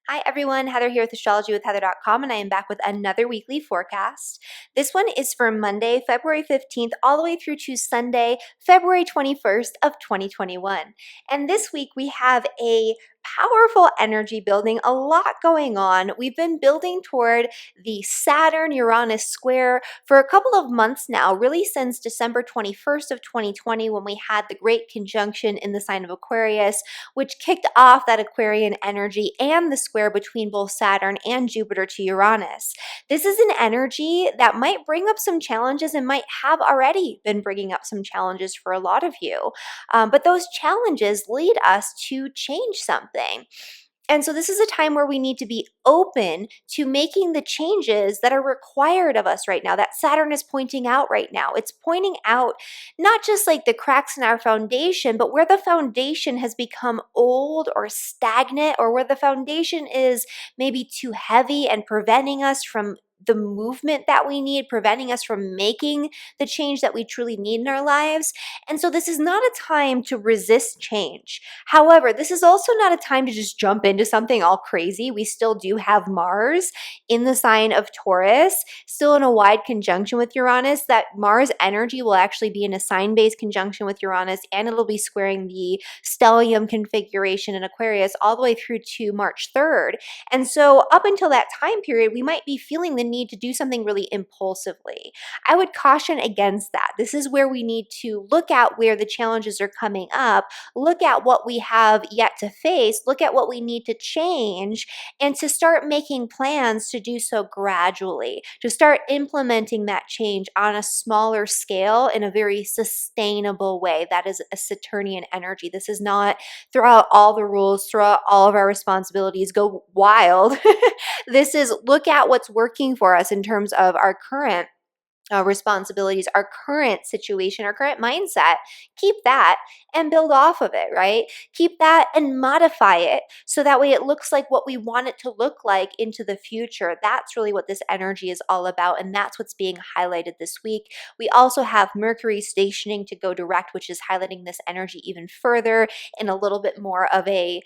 Hi everyone, Heather here with astrologywithheather.com, and I am back with another weekly forecast. This one is for Monday, February 15th, all the way through to Sunday, February 21st of 2021. And this week we have a powerful energy building, a lot going on. We've been building toward the Saturn-Uranus square for a couple of months now, really since December 21st of 2020 when we had the great conjunction in the sign of Aquarius, which kicked off that Aquarian energy and the square between both Saturn and Jupiter to Uranus. This is an energy that might bring up some challenges and might have already been bringing up some challenges for a lot of you. But those challenges lead us to change something. And so this is a time where we need to be open to making the changes that are required of us right now, that Saturn is pointing out right now. It's pointing out not just like the cracks in our foundation, but where the foundation has become old or stagnant, or where the foundation is maybe too heavy and preventing us from the movement that we need, preventing us from making the change that we truly need in our lives. And so this is not a time to resist change. However, this is also not a time to just jump into something all crazy. We still do have Mars in the sign of Taurus, still in a wide conjunction with Uranus. That Mars energy will actually be in a sign-based conjunction with Uranus, and it'll be squaring the stellium configuration in Aquarius all the way through to March 3rd. And so up until that time period, we might be feeling the need to do something really impulsively. I would caution against that. This is where we need to look at where the challenges are coming up, look at what we have yet to face, look at what we need to change, and to start making plans to do so gradually, to start implementing that change on a smaller scale in a very sustainable way. That is a Saturnian energy. This is not throw out all the rules, throw out all of our responsibilities, go wild. This is look at what's working for us in terms of our current responsibilities, our current situation, our current mindset. Keep that and build off of it, right? Keep that and modify it so that way it looks like what we want it to look like into the future. That's really what this energy is all about, and that's what's being highlighted this week. We also have Mercury stationing to go direct, which is highlighting this energy even further in a little bit more of a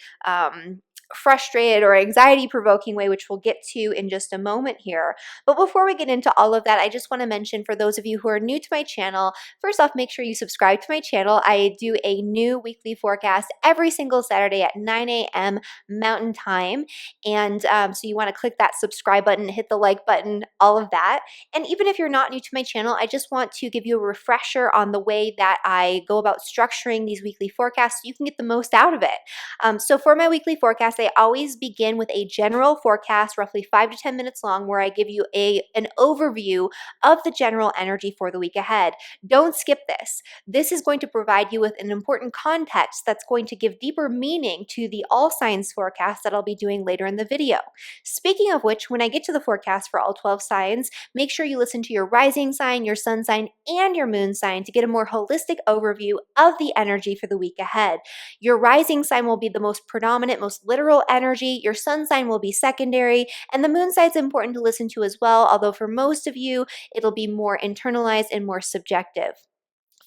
frustrated or anxiety provoking way, which we'll get to in just a moment here. But before we get into all of that, I just want to mention for those of you who are new to my channel, first off, make sure you subscribe to my channel. I do a new weekly forecast every single Saturday at 9 a.m. Mountain Time. And so you want to click that subscribe button, hit the like button, all of that. And even if you're not new to my channel, I just want to give you a refresher on the way that I go about structuring these weekly forecasts so you can get the most out of it. So for my weekly forecast, I always begin with a general forecast, roughly 5 to 10 minutes long, where I give you an overview of the general energy for the week ahead. Don't skip this. This is going to provide you with an important context that's going to give deeper meaning to the all signs forecast that I'll be doing later in the video. Speaking of which, when I get to the forecast for all 12 signs, make sure you listen to your rising sign, your sun sign, and your moon sign to get a more holistic overview of the energy for the week ahead. Your rising sign will be the most predominant, most literal energy. Your sun sign will be secondary, and the moon sign is important to listen to as well, although for most of you, it'll be more internalized and more subjective.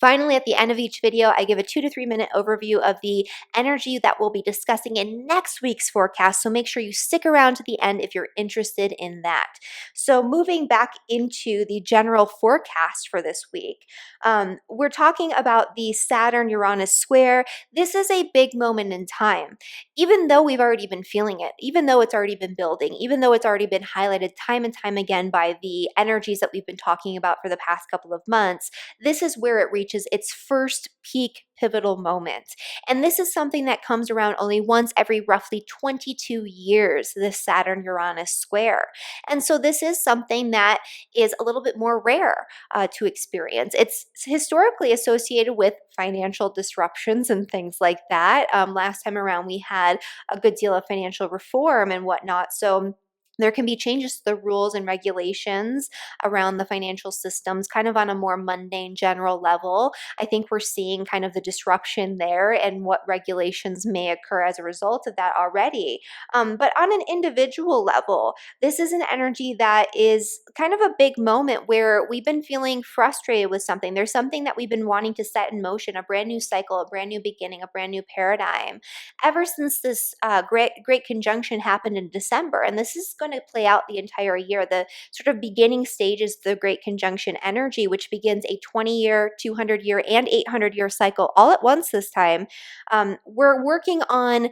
Finally, at the end of each video, I give a 2 to 3 minute overview of the energy that we'll be discussing in next week's forecast, so make sure you stick around to the end if you're interested in that. So moving back into the general forecast for this week, we're talking about the Saturn-Uranus square. This is a big moment in time. Even though we've already been feeling it, even though it's already been building, even though it's already been highlighted time and time again by the energies that we've been talking about for the past couple of months, this is where it reaches its first peak pivotal moment. And this is something that comes around only once every roughly 22 years, this Saturn-Uranus square. And so this is something that is a little bit more rare to experience. It's historically associated with financial disruptions and things like that. Last time around, we had a good deal of financial reform and whatnot. So There can be changes to the rules and regulations around the financial systems, kind of on a more mundane, general level. I think we're seeing kind of the disruption there and what regulations may occur as a result of that already. But on an individual level, this is an energy that is kind of a big moment where we've been feeling frustrated with something. There's something that we've been wanting to set in motion, a brand new cycle, a brand new beginning, a brand new paradigm ever since this great conjunction happened in December. And this is going to play out the entire year. The sort of beginning stages of the great conjunction energy, which begins a 20-year, 200-year, and 800-year cycle all at once this time. We're working on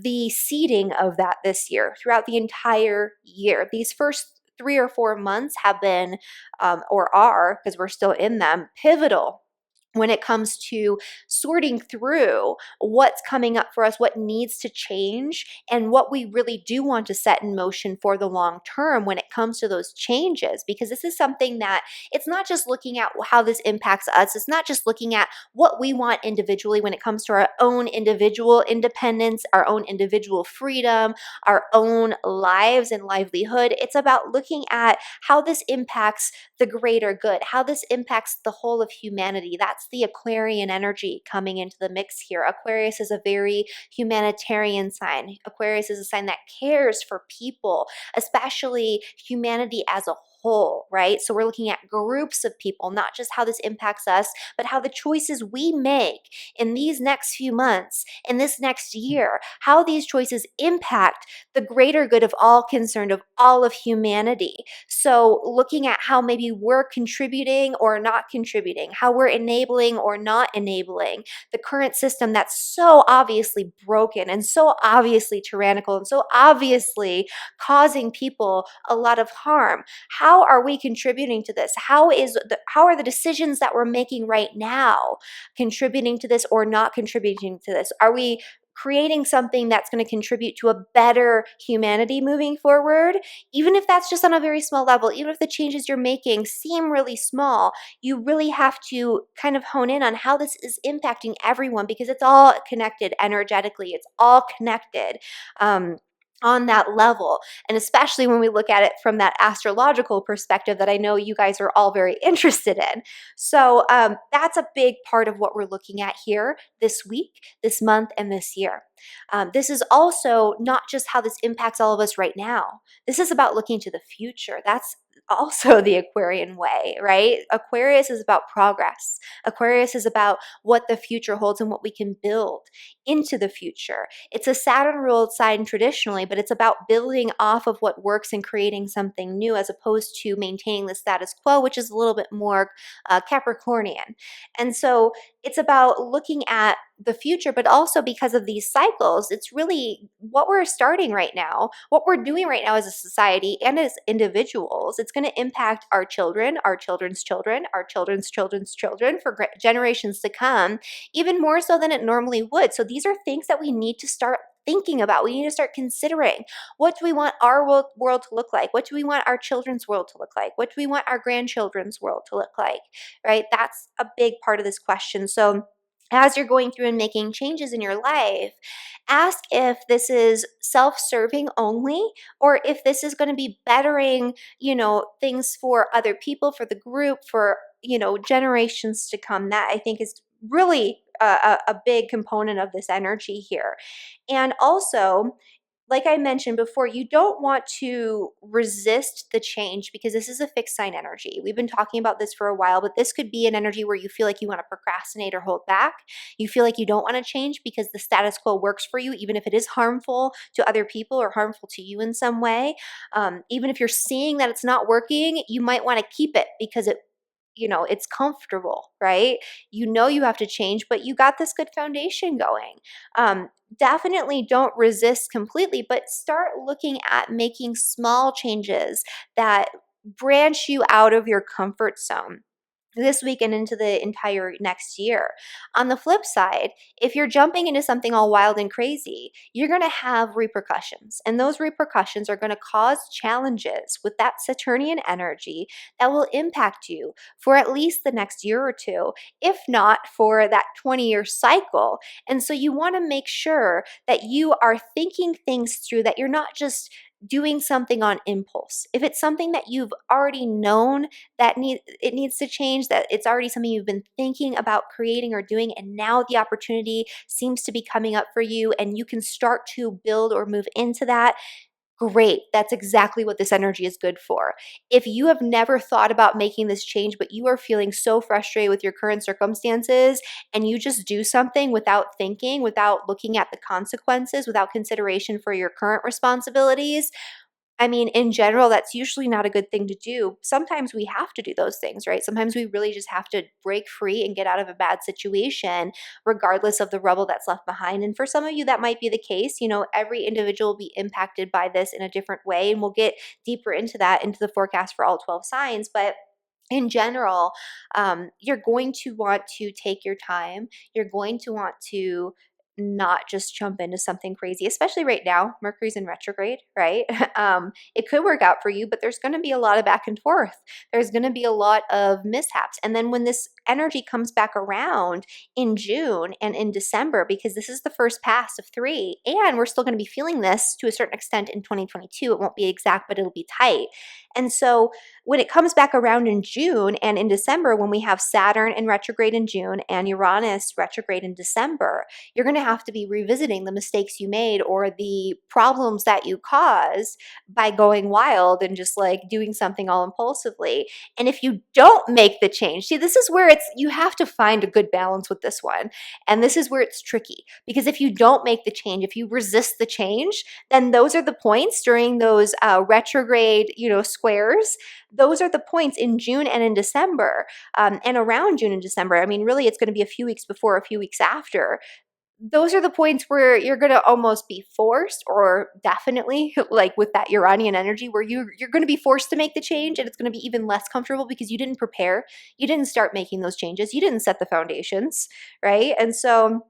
the seeding of that this year throughout the entire year. These first 3 or 4 months have been, or are, because we're still in them, pivotal when it comes to sorting through what's coming up for us, what needs to change, and what we really do want to set in motion for the long term when it comes to those changes. Because this is something that it's not just looking at how this impacts us, it's not just looking at what we want individually when it comes to our own individual independence, our own individual freedom, our own lives and livelihood. It's about looking at how this impacts the greater good, how this impacts the whole of humanity. That's the Aquarian energy coming into the mix here. Aquarius is a very humanitarian sign. Aquarius is a sign that cares for people, especially humanity as a whole, right? So we're looking at groups of people, not just how this impacts us, but how the choices we make in these next few months, in this next year, how these choices impact the greater good of all concerned, of all of humanity. So looking at how maybe we're contributing or not contributing, how we're enabling or not enabling the current system that's so obviously broken and so obviously tyrannical and so obviously causing people a lot of harm. How are we contributing to this? How are the decisions that we're making right now contributing to this or not contributing to this? Are we creating something that's going to contribute to a better humanity moving forward? Even if that's just on a very small level, even if the changes you're making seem really small, you really have to kind of hone in on how this is impacting everyone, because it's all connected energetically. It's all connected. On that level. And especially when we look at it from that astrological perspective that I know you guys are all very interested in. So that's a big part of what we're looking at here this week, this month, and this year. This is also not just how this impacts all of us right now. This is about looking to the future. That's also the Aquarian way, right? Aquarius is about progress. Aquarius is about what the future holds and what we can build into the future. It's a Saturn ruled sign traditionally, but it's about building off of what works and creating something new, as opposed to maintaining the status quo, which is a little bit more Capricornian. And so it's about looking at the future, but also because of these cycles, it's really what we're starting right now, what we're doing right now as a society and as individuals. It's going to impact our children, our children's children, our children's children's children for generations to come, even more so than it normally would. So these are things that we need to start thinking about. We need to start considering, what do we want our world to look like? What do we want our children's world to look like? What do we want our grandchildren's world to look like? Right? That's a big part of this question. So as you're going through and making changes in your life, ask if this is self-serving only, or if this is going to be bettering, things for other people, for the group, for, generations to come. That I think is really a big component of this energy here. And also, like I mentioned before, you don't want to resist the change, because this is a fixed sign energy. We've been talking about this for a while, but this could be an energy where you feel like you want to procrastinate or hold back. You feel like you don't want to change because the status quo works for you, even if it is harmful to other people or harmful to you in some way. Even if you're seeing that it's not working, you might want to keep it because it's comfortable, right? You have to change, but you got this good foundation going. Definitely don't resist completely, but start looking at making small changes that branch you out of your comfort zone this week and into the entire next year. On the flip side, if you're jumping into something all wild and crazy, you're going to have repercussions. And those repercussions are going to cause challenges with that Saturnian energy that will impact you for at least the next year or two, if not for that 20-year cycle. And so you want to make sure that you are thinking things through, that you're not just doing something on impulse. If it's something that you've already known that it needs to change, that it's already something you've been thinking about creating or doing, and now the opportunity seems to be coming up for you and you can start to build or move into that, great. That's exactly what this energy is good for. If you have never thought about making this change, but you are feeling so frustrated with your current circumstances and you just do something without thinking, without looking at the consequences, without consideration for your current responsibilities, I mean, in general, that's usually not a good thing to do. Sometimes we have to do those things, right? Sometimes we really just have to break free and get out of a bad situation, regardless of the rubble that's left behind. And for some of you, that might be the case. You know, every individual will be impacted by this in a different way. And we'll get deeper into that, into the forecast for all 12 signs. But in general, you're going to want to take your time. You're going to want to not just jump into something crazy, especially right now. Mercury's in retrograde, right? It could work out for you, but there's going to be a lot of back and forth. There's going to be a lot of mishaps. And then when this energy comes back around in June and in December, because this is the first pass of 3, and we're still going to be feeling this to a certain extent in 2022. It won't be exact, but it'll be tight. And so when it comes back around in June and in December, when we have Saturn in retrograde in June and Uranus retrograde in December, you're going to have to be revisiting the mistakes you made or the problems that you caused by going wild and just like doing something all impulsively. And if you don't make the change, see, this is where you have to find a good balance with this one. And this is where it's tricky, because if you don't make the change, if you resist the change, then those are the points during those retrograde, squares. Those are the points in June and in December, and around June and December. I mean, really, it's going to be a few weeks before, a few weeks after. Those are the points where you're going to almost be forced, or definitely like with that Uranian energy, where you're going to be forced to make the change, and it's going to be even less comfortable because you didn't prepare. You didn't start making those changes. You didn't set the foundations, right? And so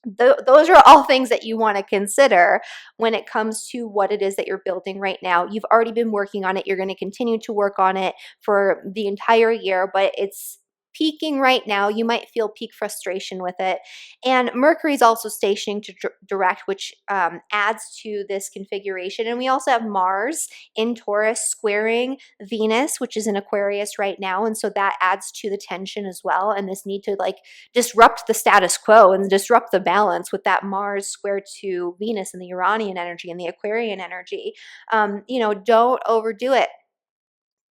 those are all things that you want to consider when it comes to what it is that you're building right now. You've already been working on it. You're going to continue to work on it for the entire year, but it's peaking right now. You might feel peak frustration with it. And Mercury's also stationing to direct, which adds to this configuration. And we also have Mars in Taurus squaring Venus, which is in Aquarius right now. And so that adds to the tension as well. And this need to like disrupt the status quo and disrupt the balance with that Mars square to Venus and the Uranian energy and the Aquarian energy. Don't overdo it.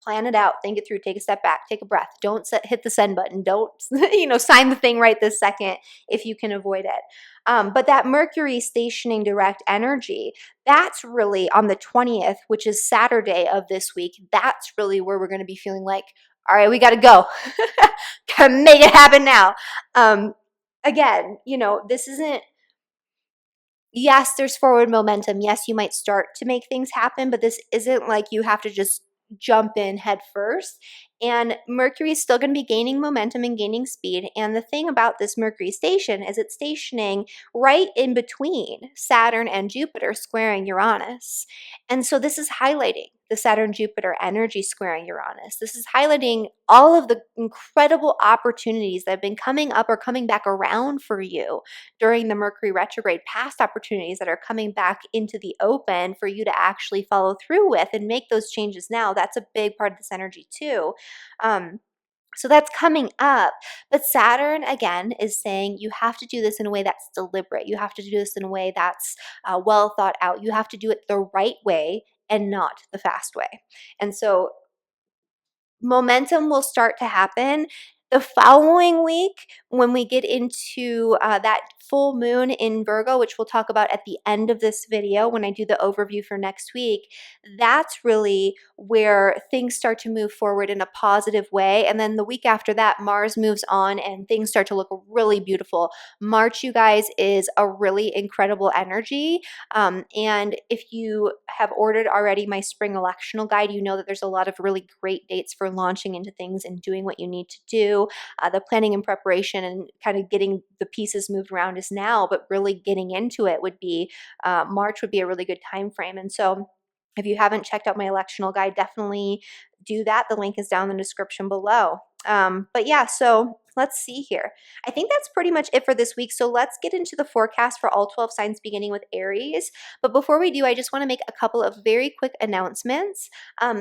Plan it out, think it through, take a step back, take a breath. Don't hit the send button. Don't, sign the thing right this second if you can avoid it. But that Mercury stationing direct energy, that's really on the 20th, which is Saturday of this week. That's really where we're going to be feeling like, all right, we got to go. Got to make it happen now. Again, this isn't, yes, there's forward momentum. Yes, you might start to make things happen, but this isn't like you have to just jump in head first. And Mercury is still going to be gaining momentum and gaining speed. And the thing about this Mercury station is it's stationing right in between Saturn and Jupiter squaring Uranus. And so this is highlighting the Saturn-Jupiter energy squaring Uranus. This is highlighting all of the incredible opportunities that have been coming up or coming back around for you during the Mercury retrograde, past opportunities that are coming back into the open for you to actually follow through with and make those changes now. That's a big part of this energy too. So that's coming up. But Saturn, again, is saying you have to do this in a way that's deliberate. You have to do this in a way that's well thought out. You have to do it the right way and not the fast way. And so momentum will start to happen the following week when we get into that full moon in Virgo, which we'll talk about at the end of this video when I do the overview for next week. That's really where things start to move forward in a positive way. And then the week after that, Mars moves on and things start to look really beautiful. March, you guys, is a really incredible energy. And if you have ordered already my Spring Electional Guide, you know that there's a lot of really great dates for launching into things and doing what you need to do. The planning and preparation and kind of getting the pieces moved around is now, but really getting into it would be March would be a really good time frame. And so if you haven't checked out my electional guide, definitely do that. The link is down in the description below. But yeah, so let's see here. I think that's pretty much it for this week. So let's get into the forecast for all 12 signs beginning with Aries. But before we do, I just want to make a couple of very quick announcements.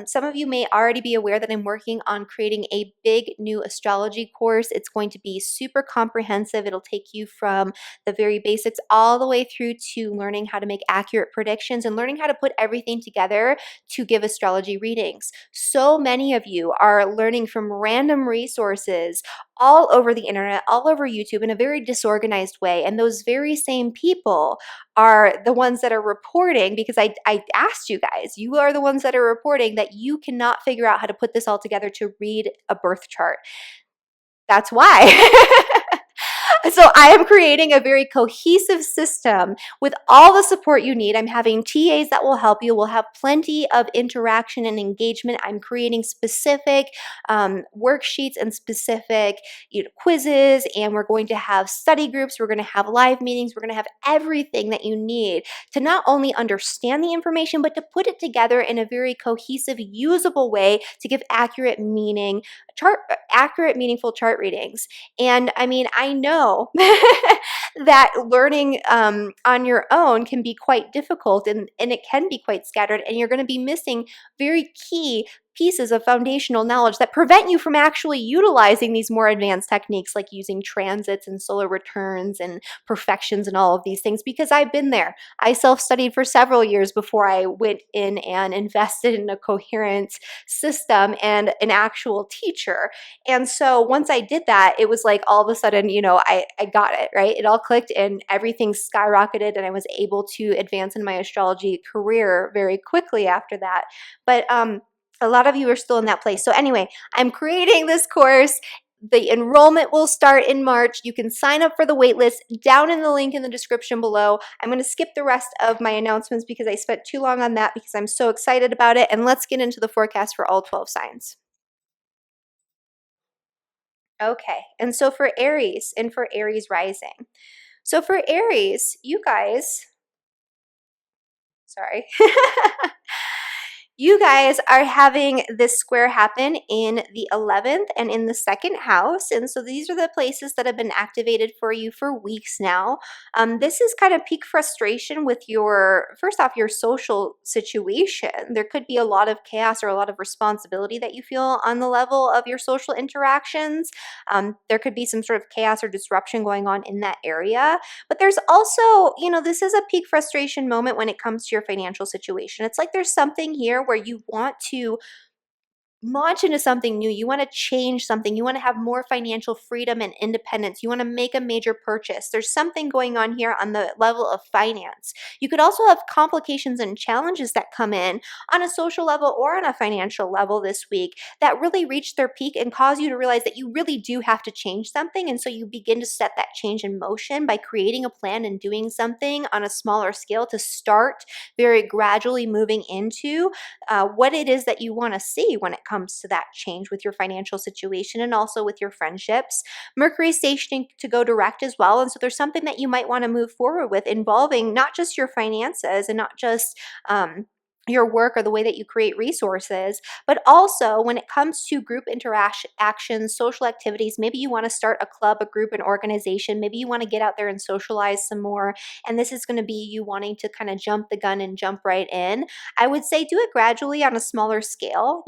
Some of you may already be aware that I'm working on creating a big new astrology course. It's going to be super comprehensive. It'll take you from the very basics all the way through to learning how to make accurate predictions and learning how to put everything together to give astrology readings. So many of you are learning from random resources all over the internet, all over YouTube in a very disorganized way. And those very same people are the ones that are reporting, because I asked you guys, you are the ones that are reporting that you cannot figure out how to put this all together to read a birth chart. That's why. So I am creating a very cohesive system with all the support you need. I'm having TAs that will help you. We'll have plenty of interaction and engagement. I'm creating specific worksheets and specific quizzes, and we're going to have study groups. We're going to have live meetings. We're going to have everything that you need to not only understand the information, but to put it together in a very cohesive, usable way to give accurate, meaningful chart readings. And I mean, I know that learning on your own can be quite difficult, and it can be quite scattered, and you're going to be missing very key pieces of foundational knowledge that prevent you from actually utilizing these more advanced techniques like using transits and solar returns and perfections and all of these things, because I've been there. I self-studied for several years before I went in and invested in a coherent system and an actual teacher. And so once I did that, it was like all of a sudden, I got it, right? It all clicked and everything skyrocketed, and I was able to advance in my astrology career very quickly after that. But a lot of you are still in that place. So anyway, I'm creating this course. The enrollment will start in March. You can sign up for the waitlist down in the link in the description below. I'm going to skip the rest of my announcements because I spent too long on that because I'm so excited about it. And let's get into the forecast for all 12 signs. Okay, and so for Aries and for Aries rising. So for Aries, you guys, sorry. You guys are having this square happen in the 11th and in the second house. And so these are the places that have been activated for you for weeks now. This is kind of peak frustration with first off, your social situation. There could be a lot of chaos or a lot of responsibility that you feel on the level of your social interactions. There could be some sort of chaos or disruption going on in that area. But there's also, this is a peak frustration moment when it comes to your financial situation. It's like there's something here where you want to launch into something new. You want to change something. You want to have more financial freedom and independence. You want to make a major purchase. There's something going on here on the level of finance. You could also have complications and challenges that come in on a social level or on a financial level this week that really reach their peak and cause you to realize that you really do have to change something. And so you begin to set that change in motion by creating a plan and doing something on a smaller scale to start very gradually moving into what it is that you want to see when it comes to that change with your financial situation and also with your friendships. Mercury is stationing to go direct as well. And so there's something that you might want to move forward with involving not just your finances and not just your work or the way that you create resources, but also when it comes to group interactions, social activities. Maybe you want to start a club, a group, an organization. Maybe you want to get out there and socialize some more. And this is going to be you wanting to kind of jump the gun and jump right in. I would say do it gradually on a smaller scale.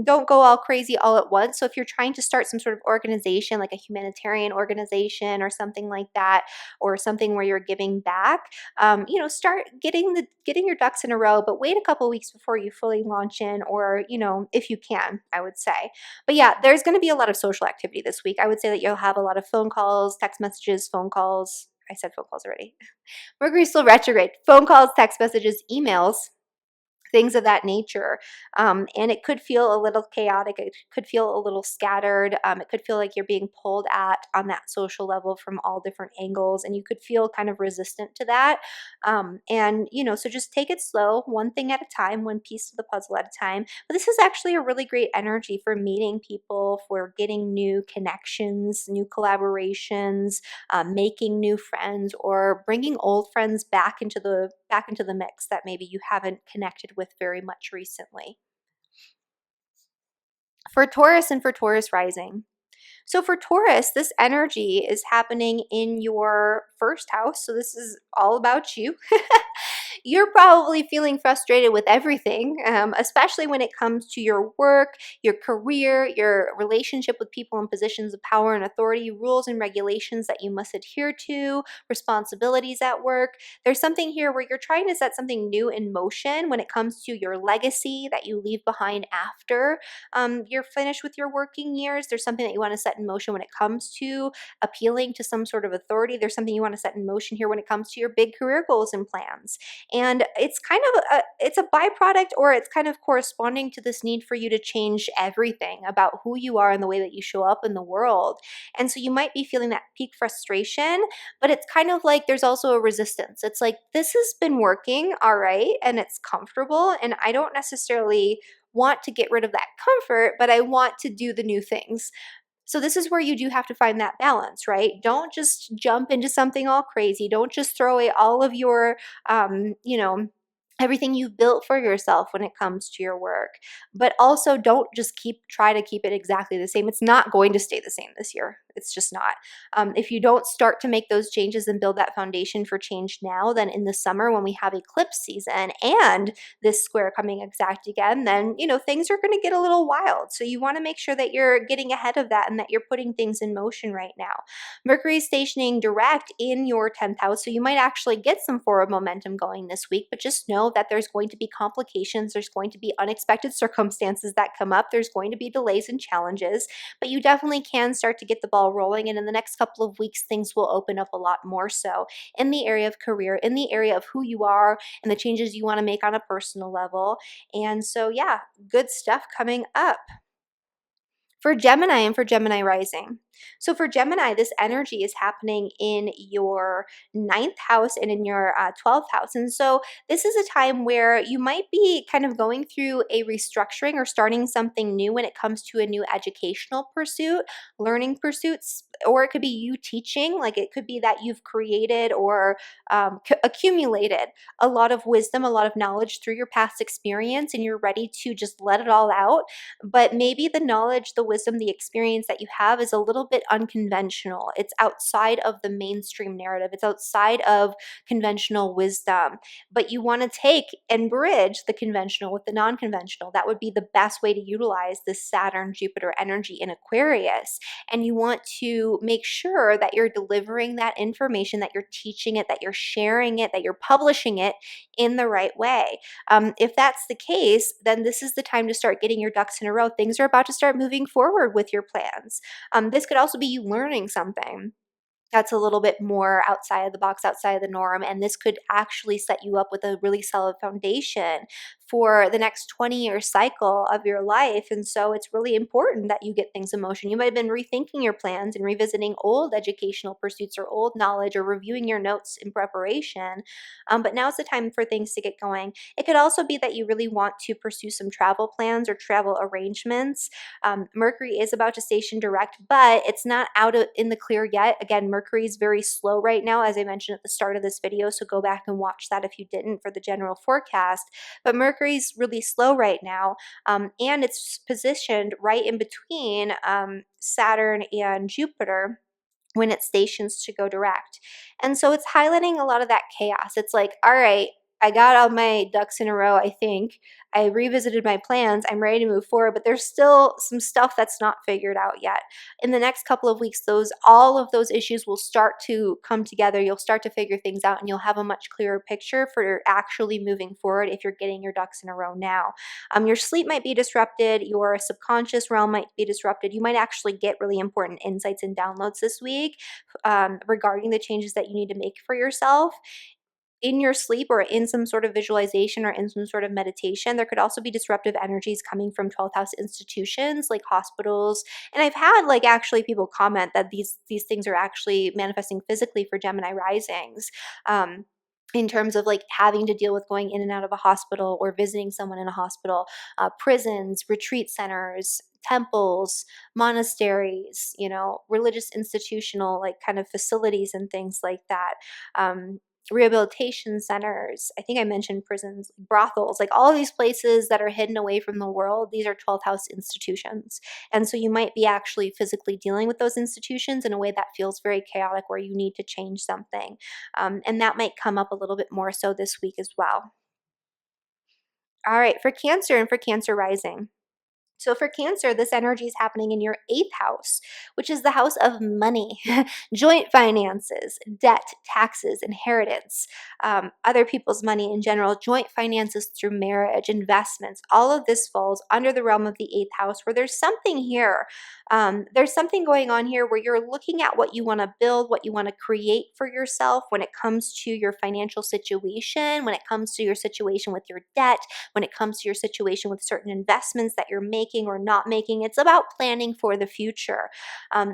Don't go all crazy all at once. So if you're trying to start some sort of organization, like a humanitarian organization or something like that, or something where you're giving back, start getting your ducks in a row, but wait a couple weeks before you fully launch in, or, if you can, I would say. But yeah, there's going to be a lot of social activity this week. I would say that you'll have a lot of phone calls, text messages, phone calls. I said phone calls already. Mercury's still retrograde. Phone calls, text messages, emails, things of that nature. And it could feel a little chaotic. It could feel a little scattered. It could feel like you're being pulled at on that social level from all different angles. And you could feel kind of resistant to that. So just take it slow, one thing at a time, one piece of the puzzle at a time. But this is actually a really great energy for meeting people, for getting new connections, new collaborations, making new friends, or bringing old friends back into the mix that maybe you haven't connected with very much recently. For Taurus and for Taurus rising, So for Taurus, this energy is happening in your first house. So this is all about you. You're probably feeling frustrated with everything, especially when it comes to your work, your career, your relationship with people in positions of power and authority, rules and regulations that you must adhere to, responsibilities at work. There's something here where you're trying to set something new in motion when it comes to your legacy that you leave behind after you're finished with your working years. There's something that you want to set in motion when it comes to appealing to some sort of authority. There's something you want to set in motion here when it comes to your big career goals and plans. And it's kind of it's a byproduct, or it's kind of corresponding to this need for you to change everything about who you are and the way that you show up in the world. And so you might be feeling that peak frustration, but it's kind of like there's also a resistance. It's like, this has been working all right, and it's comfortable, and I don't necessarily want to get rid of that comfort, but I want to do the new things. So this is where you do have to find that balance, right? Don't just jump into something all crazy. Don't just throw away all of your, everything you've built for yourself when it comes to your work. But also don't just try to keep it exactly the same. It's not going to stay the same this year. It's just not. If you don't start to make those changes and build that foundation for change now, then in the summer when we have eclipse season and this square coming exact again, then, things are going to get a little wild. So you want to make sure that you're getting ahead of that and that you're putting things in motion right now. Mercury is stationing direct in your 10th house, so you might actually get some forward momentum going this week, but just know that there's going to be complications. There's going to be unexpected circumstances that come up. There's going to be delays and challenges, but you definitely can start to get the ball rolling. And in the next couple of weeks, things will open up a lot more so in the area of career, in the area of who you are and the changes you want to make on a personal level. And so, yeah, good stuff coming up. For Gemini and for Gemini rising. So for Gemini, this energy is happening in your 9th house and in your 12th house. And so this is a time where you might be kind of going through a restructuring or starting something new when it comes to a new educational pursuit, learning pursuits, or it could be you teaching. Like it could be that you've created or accumulated a lot of wisdom, a lot of knowledge through your past experience, and you're ready to just let it all out. But maybe the knowledge, the wisdom, the experience that you have is a little bit unconventional. It's outside of the mainstream narrative. It's outside of conventional wisdom. But you want to take and bridge the conventional with the non-conventional. That would be the best way to utilize this Saturn Jupiter energy in Aquarius. And you want to make sure that you're delivering that information, that you're teaching it, that you're sharing it, that you're publishing it in the right way. If that's the case, then this is the time to start getting your ducks in a row. Things are about to start moving forward with your plans. This could also be you learning something that's a little bit more outside of the box, outside of the norm. And this could actually set you up with a really solid foundation for the next 20-year cycle of your life. And so it's really important that you get things in motion. You might have been rethinking your plans and revisiting old educational pursuits or old knowledge or reviewing your notes in preparation. But now's the time for things to get going. It could also be that you really want to pursue some travel plans or travel arrangements. Mercury is about to station direct, but it's not in the clear yet. Again, Mercury is very slow right now, as I mentioned at the start of this video, so go back and watch that if you didn't for the general forecast. But Mercury's really slow right now, and it's positioned right in between Saturn and Jupiter when it stations to go direct. And so it's highlighting a lot of that chaos. It's like, all right, I got all my ducks in a row, I think. I revisited my plans. I'm ready to move forward, but there's still some stuff that's not figured out yet. In the next couple of weeks, all of those issues will start to come together. You'll start to figure things out, and you'll have a much clearer picture for actually moving forward if you're getting your ducks in a row now. Your sleep might be disrupted. Your subconscious realm might be disrupted. You might actually get really important insights and downloads this week regarding the changes that you need to make for yourself in your sleep or in some sort of visualization or in some sort of meditation. There could also be disruptive energies coming from 12th house institutions like hospitals. And I've had actually people comment that these things are actually manifesting physically for Gemini risings. In terms of having to deal with going in and out of a hospital or visiting someone in a hospital, prisons, retreat centers, temples, monasteries, religious institutional kind of facilities and things like that. rehabilitation centers. I think I mentioned prisons, brothels, like all these places that are hidden away from the world. These are 12th house institutions. And so you might be actually physically dealing with those institutions in a way that feels very chaotic, where you need to change something. And that might come up a little bit more so this week as well. All right, for Cancer and for Cancer rising. So for Cancer, this energy is happening in your 8th house, which is the house of money, joint finances, debt, taxes, inheritance, other people's money in general, joint finances through marriage, investments. All of this falls under the realm of the 8th house, where there's something here. There's something going on here where you're looking at what you want to build, what you want to create for yourself when it comes to your financial situation, when it comes to your situation with your debt, when it comes to your situation with certain investments that you're making or not making. It's about planning for the future.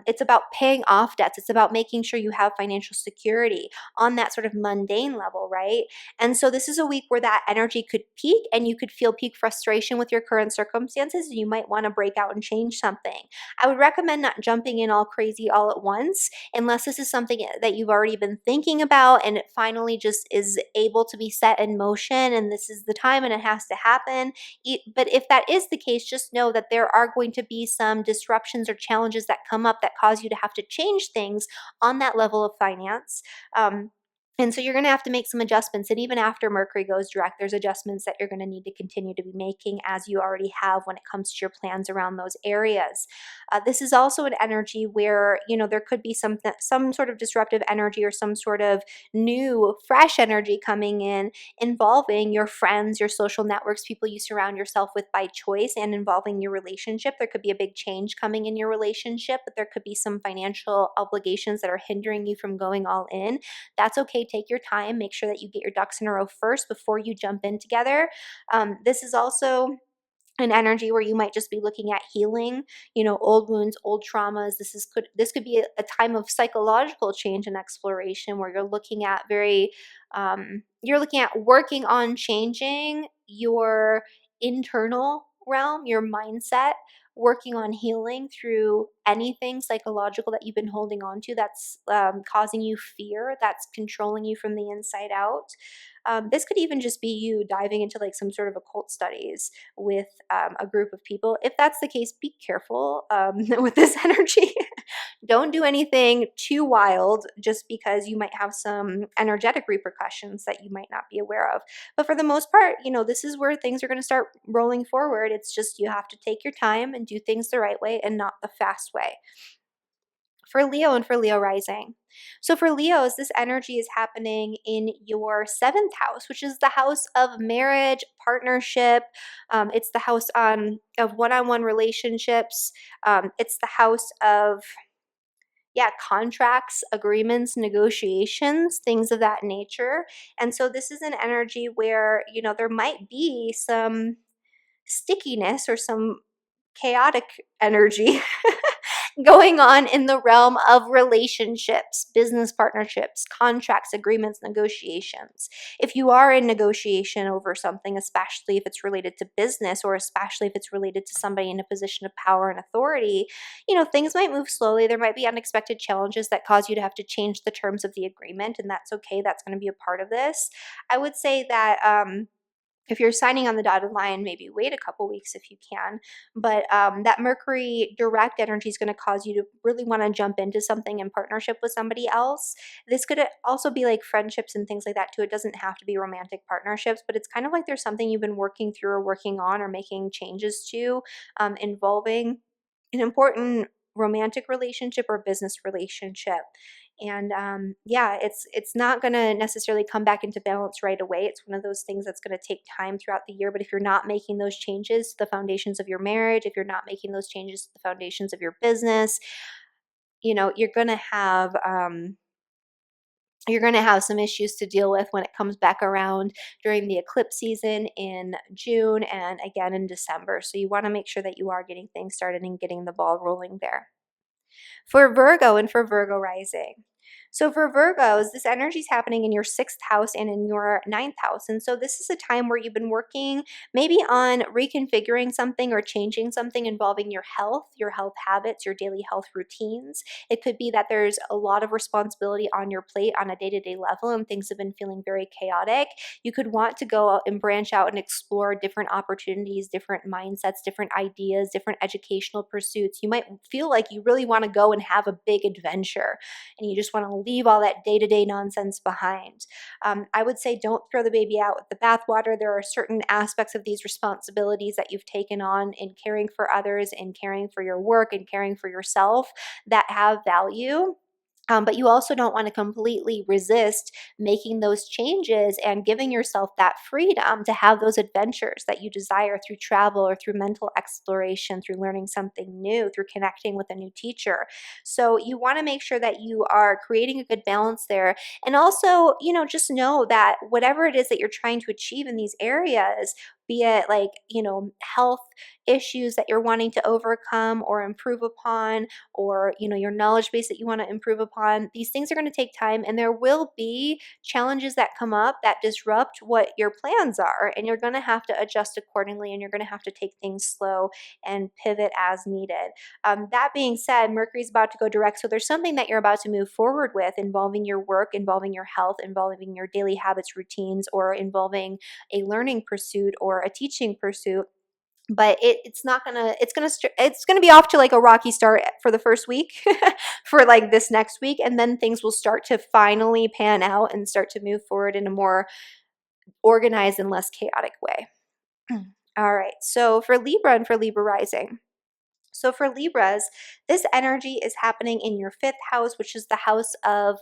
It's about paying off debts. It's about making sure you have financial security on that sort of mundane level, right? And so this is a week where that energy could peak, and you could feel peak frustration with your current circumstances, and you might want to break out and change something. I would recommend not jumping in all crazy all at once, unless this is something that you've already been thinking about and it finally just is able to be set in motion, and this is the time and it has to happen. But if that is the case, just know that there are going to be some disruptions or challenges that come up that cause you to have to change things on that level of finance. And so you're going to have to make some adjustments. And even after Mercury goes direct, there's adjustments that you're going to need to continue to be making, as you already have when it comes to your plans around those areas. This is also an energy where, there could be some sort of disruptive energy or some sort of new, fresh energy coming in, involving your friends, your social networks, people you surround yourself with by choice, and involving your relationship. There could be a big change coming in your relationship, but there could be some financial obligations that are hindering you from going all in. That's okay. Take your time. Make sure that you get your ducks in a row first before you jump in together. This is also an energy where you might just be looking at healing, old wounds, old traumas. This could be a time of psychological change and exploration, where you're looking at working on changing your internal realm, your mindset, working on healing through anything psychological that you've been holding on to that's causing you fear, that's controlling you from the inside out. This could even just be you diving into like some sort of occult studies with a group of people. If that's the case, be careful with this energy. Don't do anything too wild, just because you might have some energetic repercussions that you might not be aware of. But for the most part, this is where things are going to start rolling forward. It's just you have to take your time and do things the right way and not the fast way. For Leo and for Leo rising. So for Leos, this energy is happening in your 7th house, which is the house of marriage, partnership. It's the house of one-on-one relationships. It's the house of contracts, agreements, negotiations, things of that nature. And so this is an energy where, there might be some stickiness or some chaotic energy going on in the realm of relationships, business partnerships, contracts, agreements, negotiations. If you are in negotiation over something, especially if it's related to business, or especially if it's related to somebody in a position of power and authority, things might move slowly. There might be unexpected challenges that cause you to have to change the terms of the agreement, and that's okay. That's going to be a part of this. I would say that if you're signing on the dotted line, maybe wait a couple weeks if you can. But that Mercury direct energy is going to cause you to really want to jump into something in partnership with somebody else. This could also be like friendships and things like that too. It doesn't have to be romantic partnerships, but it's kind of like there's something you've been working through or working on or making changes to, involving an important romantic relationship or business relationship. And it's not going to necessarily come back into balance right away. It's one of those things that's going to take time throughout the year. But if you're not making those changes to the foundations of your marriage, if you're not making those changes to the foundations of your business, you're going to have some issues to deal with when it comes back around during the eclipse season in June and again in December. So you want to make sure that you are getting things started and getting the ball rolling there. For Virgo and for Virgo rising. So for Virgos, this energy is happening in your 6th house and in your 9th house. And so this is a time where you've been working maybe on reconfiguring something or changing something involving your health habits, your daily health routines. It could be that there's a lot of responsibility on your plate on a day-to-day level and things have been feeling very chaotic. You could want to go out and branch out and explore different opportunities, different mindsets, different ideas, different educational pursuits. You might feel like you really want to go and have a big adventure and you just want to leave all that day-to-day nonsense behind. I would say don't throw the baby out with the bathwater. There are certain aspects of these responsibilities that you've taken on in caring for others, in caring for your work, and caring for yourself that have value. But you also don't want to completely resist making those changes and giving yourself that freedom to have those adventures that you desire through travel or through mental exploration, through learning something new, through connecting with a new teacher. So you want to make sure that you are creating a good balance there. And also, just know that whatever it is that you're trying to achieve in these areas, be it like, health issues that you're wanting to overcome or improve upon, or your knowledge base that you want to improve upon, these things are going to take time and there will be challenges that come up that disrupt what your plans are, and you're going to have to adjust accordingly and you're going to have to take things slow and pivot as needed. That being said, Mercury is about to go direct, so there's something that you're about to move forward with involving your work, involving your health, involving your daily habits, routines, or involving a learning pursuit or a teaching pursuit. But it's gonna be off to like a rocky start for the first week for like this next week, and then things will start to finally pan out and start to move forward in a more organized and less chaotic way. All right, so for Libra and for Libra rising. So for Libras, this energy is happening in your 5th house, which is the house of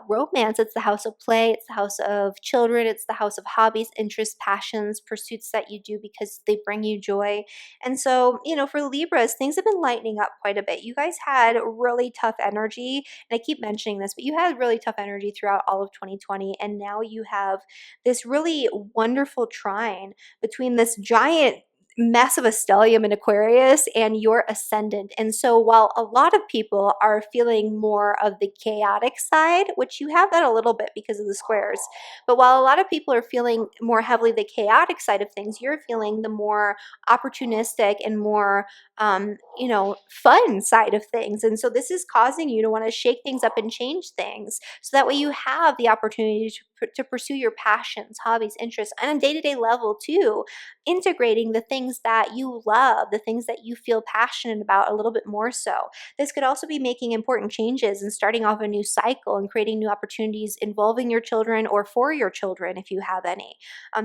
romance. It's the house of play. It's the house of children. It's the house of hobbies, interests, passions, pursuits that you do because they bring you joy. And so, for Libras, things have been lightening up quite a bit. You guys had really tough energy, and I keep mentioning this, but you had really tough energy throughout all of 2020, and now you have this really wonderful trine between this giant mess of a stellium in Aquarius and your ascendant. And so while a lot of people are feeling more of the chaotic side, which you have that a little bit because of the squares, but while a lot of people are feeling more heavily the chaotic side of things, you're feeling the more opportunistic and more fun side of things. And so this is causing you to want to shake things up and change things so that way you have the opportunity to pursue your passions, hobbies, interests on a day-to-day level too, integrating the things that you love, the things that you feel passionate about a little bit more so. This could also be making important changes and starting off a new cycle and creating new opportunities involving your children or for your children if you have any.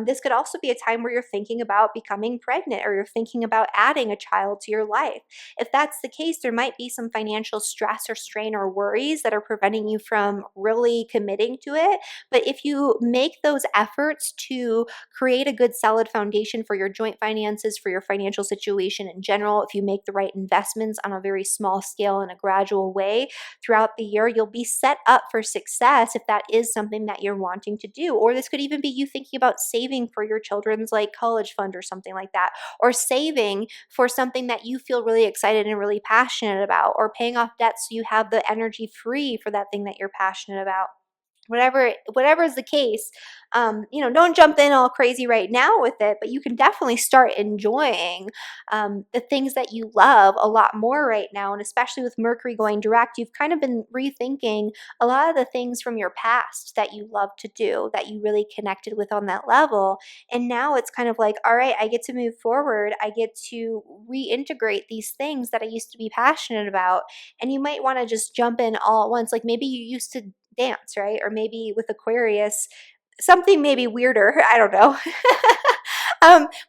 This could also be a time where you're thinking about becoming pregnant or you're thinking about adding a child to your life. If that's the case, there might be some financial stress or strain or worries that are preventing you from really committing to it. But if you make those efforts to create a good solid foundation for your joint finances, for your financial situation in general, if you make the right investments on a very small scale in a gradual way throughout the year, you'll be set up for success if that is something that you're wanting to do. Or this could even be you thinking about saving for your children's like college fund or something like that, or saving for something that you feel really excited and really passionate about, or paying off debt so you have the energy free for that thing that you're passionate about. Whatever is the case, don't jump in all crazy right now with it, but you can definitely start enjoying the things that you love a lot more right now. And especially with Mercury going direct, you've kind of been rethinking a lot of the things from your past that you love to do, that you really connected with on that level. And now it's kind of like, all right, I get to move forward. I get to reintegrate these things that I used to be passionate about. And you might want to just jump in all at once. Like maybe you used to dance, right? Or maybe with Aquarius, something maybe weirder. I don't know.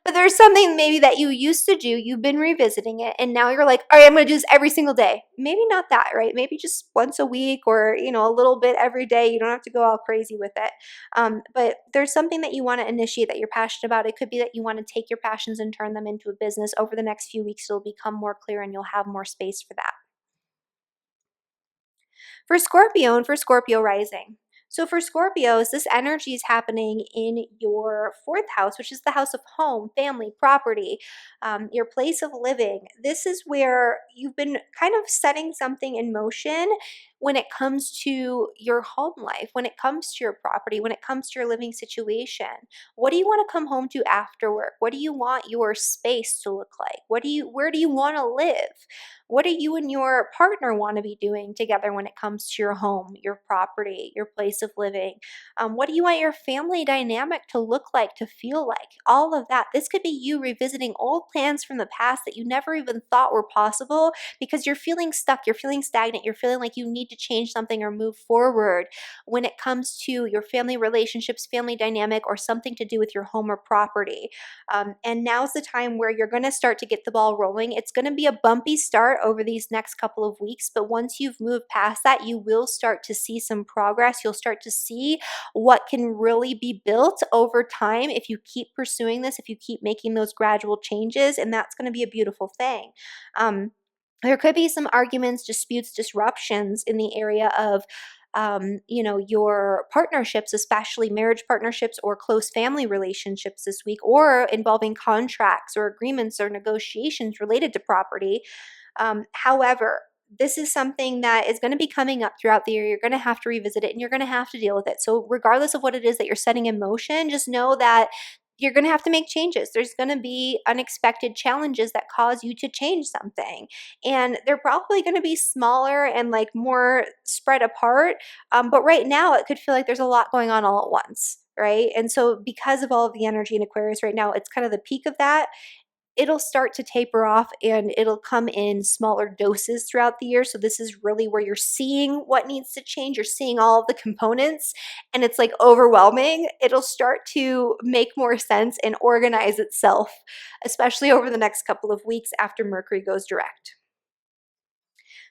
But there's something maybe that you used to do, you've been revisiting it, and now you're like, all right, I'm going to do this every single day. Maybe not that, right? Maybe just once a week or, a little bit every day. You don't have to go all crazy with it. But there's something that you want to initiate that you're passionate about. It could be that you want to take your passions and turn them into a business. Over the next few weeks, it'll become more clear and you'll have more space for that. For Scorpio and for Scorpio rising. So for Scorpios, this energy is happening in your 4th house, which is the house of home, family, property, your place of living. This is where you've been kind of setting something in motion when it comes to your home life, when it comes to your property, when it comes to your living situation? What do you want to come home to after work? What do you want your space to look like? Where do you want to live? What do you and your partner want to be doing together when it comes to your home, your property, your place of living? What do you want your family dynamic to look like, to feel like? All of that. This could be you revisiting old plans from the past that you never even thought were possible because you're feeling stuck, you're feeling stagnant, you're feeling like you need to change something or move forward when it comes to your family relationships, family dynamic, or something to do with your home or property. And now's the time where you're going to start to get the ball rolling. It's going to be a bumpy start over these next couple of weeks, but once you've moved past that, you will start to see some progress. You'll start to see what can really be built over time if you keep pursuing this, if you keep making those gradual changes, and that's going to be a beautiful thing. There could be some arguments, disputes, disruptions in the area of your partnerships, especially marriage partnerships or close family relationships this week, or involving contracts or agreements or negotiations related to property. However, this is something that is going to be coming up throughout the year. You're going to have to revisit it and you're going to have to deal with it. So regardless of what it is that you're setting in motion, just know that you're going to have to make changes. There's going to be unexpected challenges that cause you to change something. And they're probably going to be smaller and like more spread apart. But right now it could feel like there's a lot going on all at once. Right. And so because of all of the energy in Aquarius right now, it's kind of the peak of that. It'll start to taper off and it'll come in smaller doses throughout the year. So this is really where you're seeing what needs to change. You're seeing all of the components and it's like overwhelming. It'll start to make more sense and organize itself, especially over the next couple of weeks after Mercury goes direct.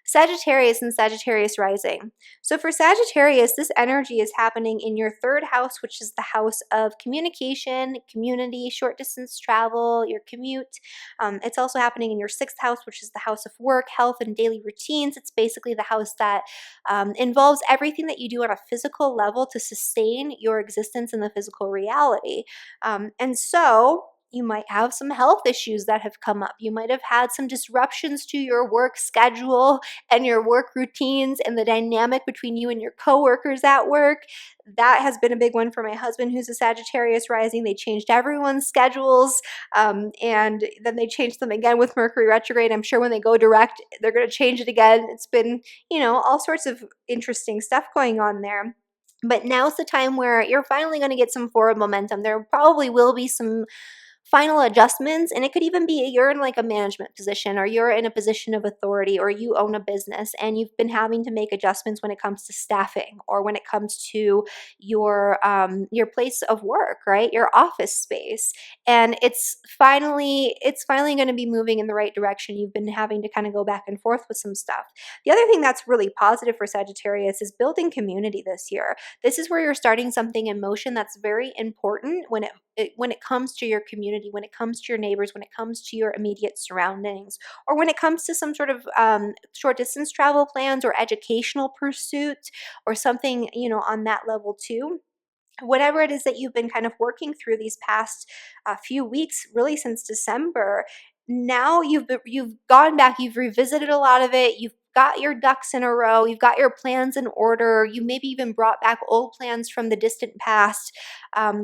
Sagittarius and Sagittarius rising. So for Sagittarius, this energy is happening in your third house, which is the house of communication, community, short distance travel, your commute. It's also happening in your sixth house, which is the house of work, health, and daily routines. It's basically the house that involves everything that you do on a physical level to sustain your existence in the physical reality. And so you might have some health issues that have come up. You might have had some disruptions to your work schedule and your work routines and the dynamic between you and your coworkers at work. That has been a big one for my husband, who's a Sagittarius rising. They changed everyone's schedules, and then they changed them again with Mercury retrograde. I'm sure when they go direct, they're going to change it again. It's been, all sorts of interesting stuff going on there. But now's the time where you're finally going to get some forward momentum. There probably will be some final adjustments, and it could even be you're in like a management position or you're in a position of authority or you own a business and you've been having to make adjustments when it comes to staffing or when it comes to your place of work, right? Your office space. And it's finally going to be moving in the right direction. You've been having to kind of go back and forth with some stuff. The other thing that's really positive for Sagittarius is building community this year. This is where you're starting something in motion that's very important when it comes to your community, when it comes to your neighbors, when it comes to your immediate surroundings, or when it comes to some sort of short distance travel plans or educational pursuit or something, on that level too. Whatever it is that you've been kind of working through these past few weeks, really since December, now you've gone back, you've revisited a lot of it, you've got your ducks in a row, you've got your plans in order, you maybe even brought back old plans from the distant past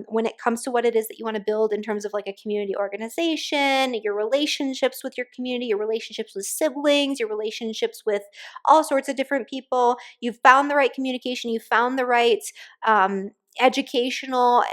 when it comes to what it is that you want to build in terms of like a community organization, your relationships with your community, your relationships with siblings, your relationships with all sorts of different people. You've found the right communication, you've found the right educational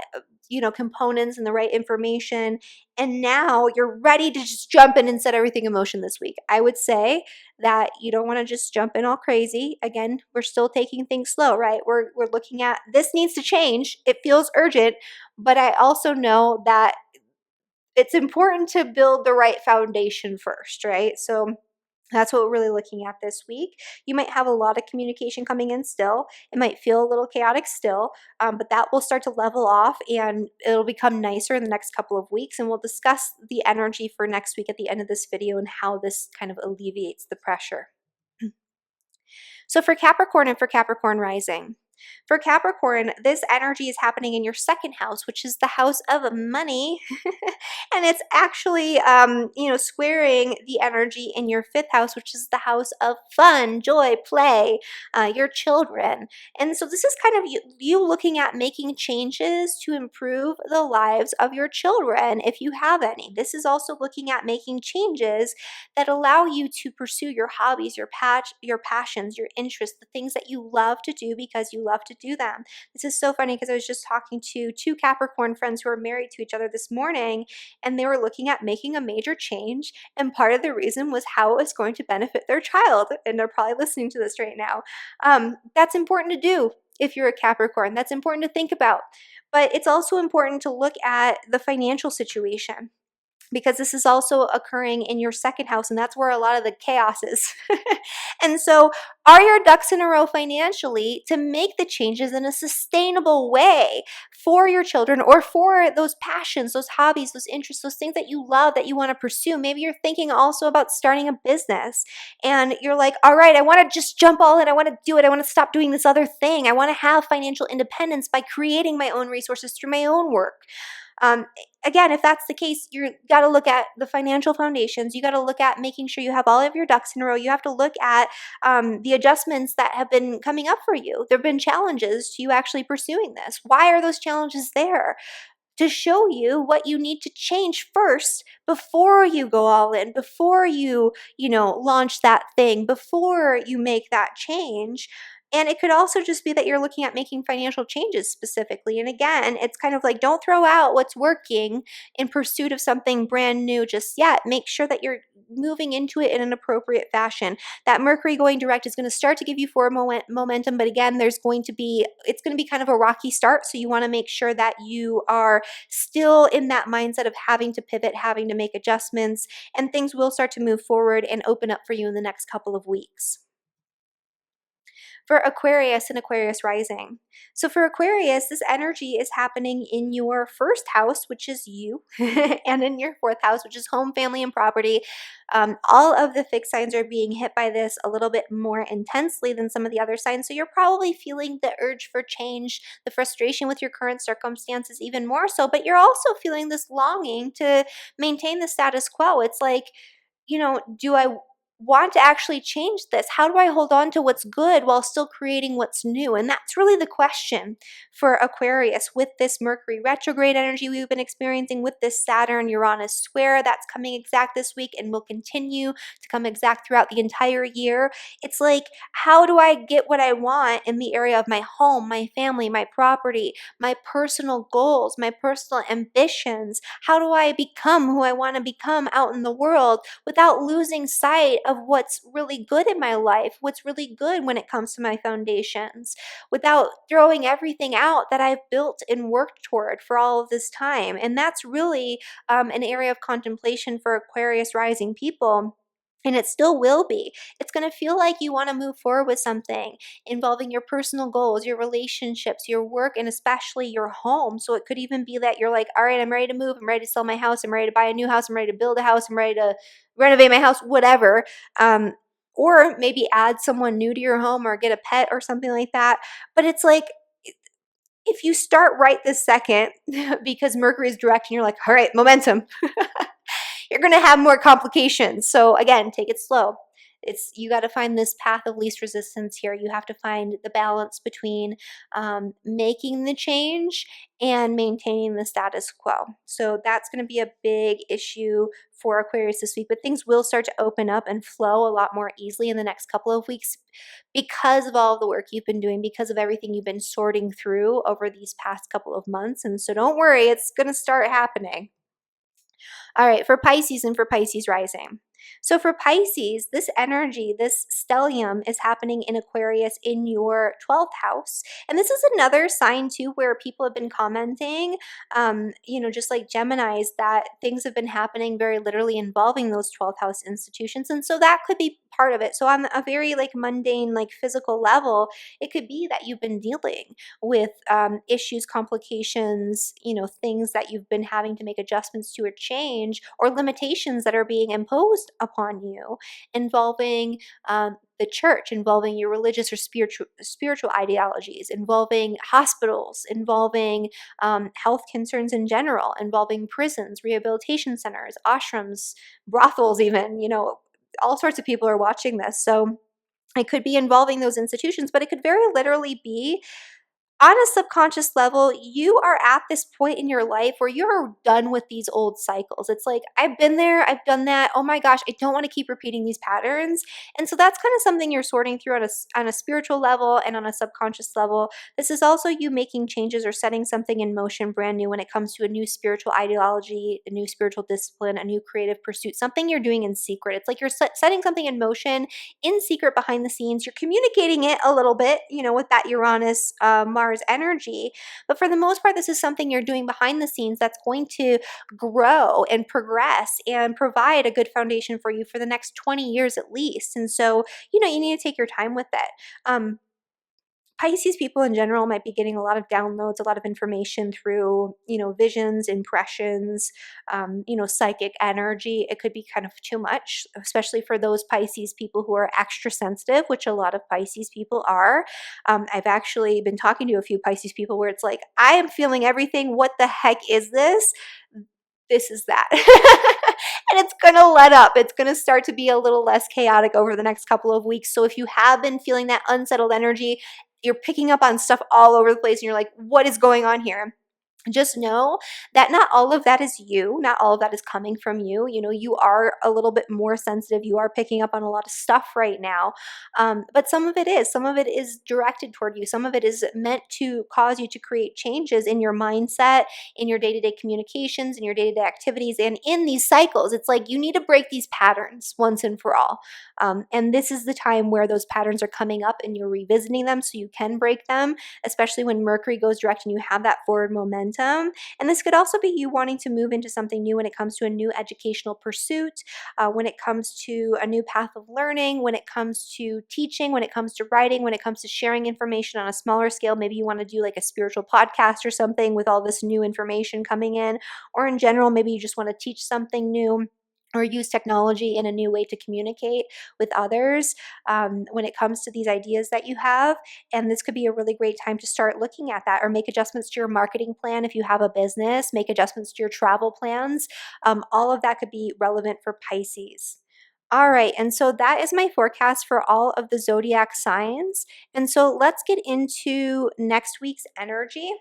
components and the right information, and now you're ready to just jump in and set everything in motion this week. I would say that you don't want to just jump in all crazy. Again, we're still taking things slow, right? We're looking at this needs to change. It feels urgent, but I also know that it's important to build the right foundation first, right? So that's what we're really looking at this week. You might have a lot of communication coming in still. It might feel a little chaotic still, but that will start to level off and it'll become nicer in the next couple of weeks. And we'll discuss the energy for next week at the end of this video and how this kind of alleviates the pressure. So for Capricorn and for Capricorn rising, For Capricorn, this energy is happening in your second house, which is the house of money. And it's actually, squaring the energy in your fifth house, which is the house of fun, joy, play, your children. And so this is kind of you looking at making changes to improve the lives of your children, if you have any. This is also looking at making changes that allow you to pursue your hobbies, your passions, your interests, the things that you love to do because you love to do them. This is so funny because I was just talking to two Capricorn friends who are married to each other this morning, and they were looking at making a major change, and part of the reason was how it was going to benefit their child, and they're probably listening to this right now. That's important to do if you're a Capricorn. That's important to think about. But it's also important to look at the financial situation, because this is also occurring in your second house, and that's where a lot of the chaos is. And so, are your ducks in a row financially to make the changes in a sustainable way for your children, or for those passions, those hobbies, those interests, those things that you love, that you want to pursue? Maybe you're thinking also about starting a business, and you're like, all right, I want to just jump all in. I want to do it. I want to stop doing this other thing. I want to have financial independence by creating my own resources through my own work. Um, Again, if that's the case, you got to look at the financial foundations. You got to look at making sure you have all of your ducks in a row. You have to look at the adjustments that have been coming up for you. There have been challenges to you actually pursuing this. Why are those challenges there? To show you what you need to change first before you go all in, before you launch that thing, before you make that change. And it could also just be that you're looking at making financial changes specifically. And again, it's kind of like, don't throw out what's working in pursuit of something brand new just yet. Make sure that you're moving into it in an appropriate fashion. That Mercury going direct is going to start to give you forward momentum, but again, it's going to be kind of a rocky start. So you want to make sure that you are still in that mindset of having to pivot, having to make adjustments, and things will start to move forward and open up for you in the next couple of weeks. For Aquarius and Aquarius rising. So for Aquarius, this energy is happening in your first house, which is you, and in your fourth house, which is home, family, and property. All of the fixed signs are being hit by this a little bit more intensely than some of the other signs. So you're probably feeling the urge for change, the frustration with your current circumstances even more so, but you're also feeling this longing to maintain the status quo. It's like, do I want to actually change this? How do I hold on to what's good while still creating what's new? And that's really the question for Aquarius with this Mercury retrograde energy we've been experiencing, with this Saturn Uranus square that's coming exact this week and will continue to come exact throughout the entire year. It's like, how do I get what I want in the area of my home, my family, my property, my personal goals, my personal ambitions? How do I become who I want to become out in the world without losing sight of what's really good in my life, what's really good when it comes to my foundations, without throwing everything out that I've built and worked toward for all of this time? And that's really an area of contemplation for Aquarius rising people. And it still will be. It's going to feel like you want to move forward with something involving your personal goals, your relationships, your work, and especially your home. So it could even be that you're like, all right, I'm ready to move. I'm ready to sell my house. I'm ready to buy a new house. I'm ready to build a house. I'm ready to renovate my house, whatever. Or maybe add someone new to your home or get a pet or something like that. But it's like, if you start right this second because Mercury is direct and you're like, all right, momentum, you're going to have more complications. So again, take it slow. You got to find this path of least resistance here. You have to find the balance between making the change and maintaining the status quo. So that's going to be a big issue for Aquarius this week, but things will start to open up and flow a lot more easily in the next couple of weeks because of all of the work you've been doing, because of everything you've been sorting through over these past couple of months. And so don't worry, it's going to start happening. All right, for Pisces and for Pisces rising. So for Pisces, this energy, this stellium is happening in Aquarius in your 12th house. And this is another sign too where people have been commenting, just like Geminis, that things have been happening very literally involving those 12th house institutions. And so that could be part of it. So on a very like mundane, like physical level, it could be that you've been dealing with issues, complications, things that you've been having to make adjustments to or change, or limitations that are being imposed upon you involving the church, involving your religious or spiritual ideologies, involving hospitals, involving health concerns in general, involving prisons, rehabilitation centers, ashrams, brothels, even, all sorts of people are watching this. So it could be involving those institutions, but it could very literally be on a subconscious level, you are at this point in your life where you're done with these old cycles. It's like, I've been there, I've done that. Oh my gosh, I don't want to keep repeating these patterns. And so that's kind of something you're sorting through on a spiritual level and on a subconscious level. This is also you making changes or setting something in motion brand new when it comes to a new spiritual ideology, a new spiritual discipline, a new creative pursuit, something you're doing in secret. It's like you're setting something in motion in secret behind the scenes. You're communicating it a little bit, with that Uranus, Mars energy. But for the most part, this is something you're doing behind the scenes that's going to grow and progress and provide a good foundation for you for the next 20 years at least. And so, you need to take your time with it. Pisces people in general might be getting a lot of downloads, a lot of information through, visions, impressions, psychic energy. It could be kind of too much, especially for those Pisces people who are extra sensitive, which a lot of Pisces people are. I've actually been talking to a few Pisces people where it's like, I am feeling everything. What the heck is this? This is that. And it's going to let up. It's going to start to be a little less chaotic over the next couple of weeks. So if you have been feeling that unsettled energy, you're picking up on stuff all over the place and you're like, what is going on here? Just know that not all of that is you. Not all of that is coming from you. You are a little bit more sensitive. You are picking up on a lot of stuff right now. But some of it is. Some of it is directed toward you. Some of it is meant to cause you to create changes in your mindset, in your day-to-day communications, in your day-to-day activities, and in these cycles. It's like you need to break these patterns once and for all. And this is the time where those patterns are coming up and you're revisiting them so you can break them, especially when Mercury goes direct and you have that forward momentum. And this could also be you wanting to move into something new when it comes to a new educational pursuit, when it comes to a new path of learning, when it comes to teaching, when it comes to writing, when it comes to sharing information on a smaller scale. Maybe you want to do like a spiritual podcast or something with all this new information coming in, or in general, maybe you just want to teach something new or use technology in a new way to communicate with others when it comes to these ideas that you have. And this could be a really great time to start looking at that, or make adjustments to your marketing plan if you have a business, make adjustments to your travel plans. All of that could be relevant for Pisces. All right, and so that is my forecast for all of the zodiac signs. And so let's get into next week's energy.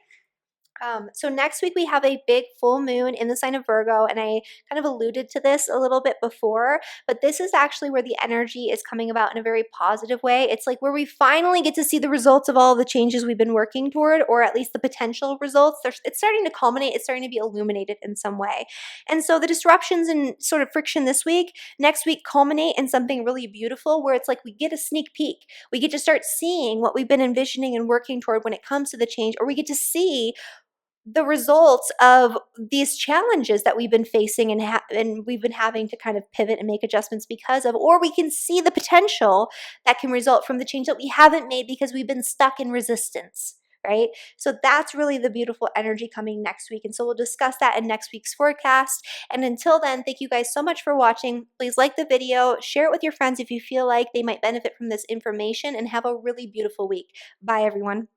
So next week we have a big full moon in the sign of Virgo, and I kind of alluded to this a little bit before, but this is actually where the energy is coming about in a very positive way. It's like where we finally get to see the results of all the changes we've been working toward, or at least the potential results. It's starting to culminate. It's starting to be illuminated in some way. And so the disruptions and sort of friction this week, next week culminate in something really beautiful where it's like we get a sneak peek. We get to start seeing what we've been envisioning and working toward when it comes to the change, or we get to see the results of these challenges that we've been facing and we've been having to kind of pivot and make adjustments because of, or we can see the potential that can result from the change that we haven't made because we've been stuck in resistance, right? So that's really the beautiful energy coming next week. And so we'll discuss that in next week's forecast. And until then, thank you guys so much for watching. Please like the video, share it with your friends if you feel like they might benefit from this information, and have a really beautiful week. Bye, everyone.